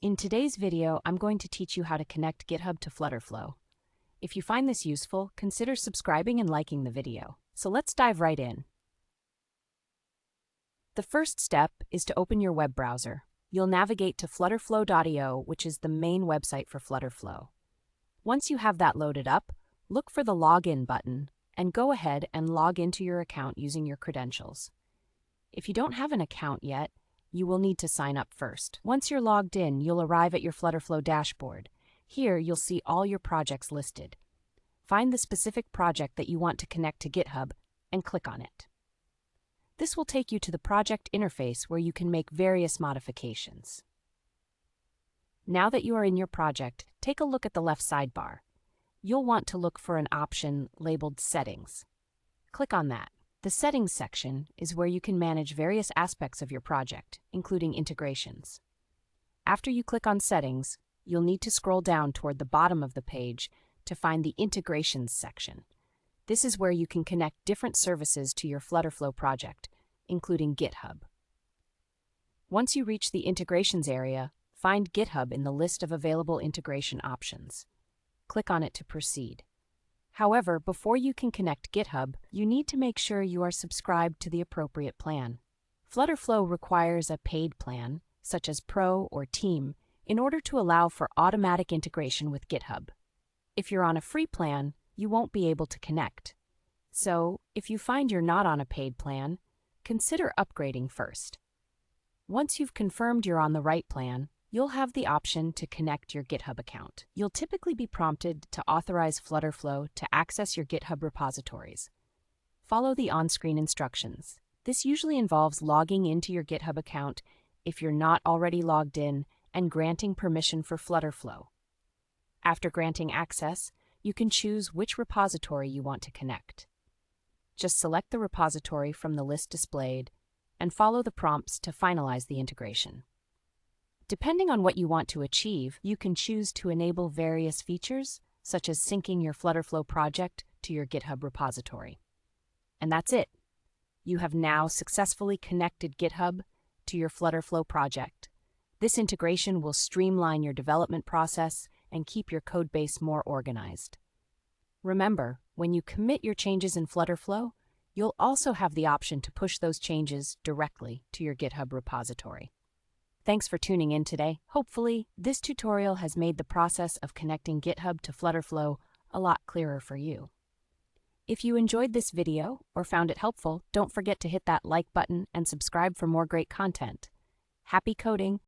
In today's video, I'm going to teach you how to connect GitHub to FlutterFlow. If you find this useful, consider subscribing and liking the video. So let's dive right in. The first step is to open your web browser. You'll navigate to flutterflow.io, which is the main website for FlutterFlow. Once you have that loaded up, look for the Login button and go ahead and log into your account using your credentials. If you don't have an account yet, you will need to sign up first. Once you're logged in, you'll arrive at your FlutterFlow dashboard. Here, you'll see all your projects listed. Find the specific project that you want to connect to GitHub and click on it. This will take you to the project interface where you can make various modifications. Now that you are in your project, take a look at the left sidebar. You'll want to look for an option labeled Settings. Click on that. The Settings section is where you can manage various aspects of your project, including integrations. After you click on Settings, you'll need to scroll down toward the bottom of the page to find the Integrations section. This is where you can connect different services to your FlutterFlow project, including GitHub. Once you reach the Integrations area, find GitHub in the list of available integration options. Click on it to proceed. However, before you can connect GitHub, you need to make sure you are subscribed to the appropriate plan. FlutterFlow requires a paid plan, such as Pro or Team, in order to allow for automatic integration with GitHub. If you're on a free plan, you won't be able to connect. So, if you find you're not on a paid plan, consider upgrading first. Once you've confirmed you're on the right plan, you'll have the option to connect your GitHub account. You'll typically be prompted to authorize FlutterFlow to access your GitHub repositories. Follow the on-screen instructions. This usually involves logging into your GitHub account if you're not already logged in and granting permission for FlutterFlow. After granting access, you can choose which repository you want to connect. Just select the repository from the list displayed and follow the prompts to finalize the integration. Depending on what you want to achieve, you can choose to enable various features, such as syncing your FlutterFlow project to your GitHub repository. And that's it. You have now successfully connected GitHub to your FlutterFlow project. This integration will streamline your development process and keep your codebase more organized. Remember, when you commit your changes in FlutterFlow, you'll also have the option to push those changes directly to your GitHub repository. Thanks for tuning in today. Hopefully, this tutorial has made the process of connecting GitHub to FlutterFlow a lot clearer for you. If you enjoyed this video or found it helpful, don't forget to hit that like button and subscribe for more great content. Happy coding!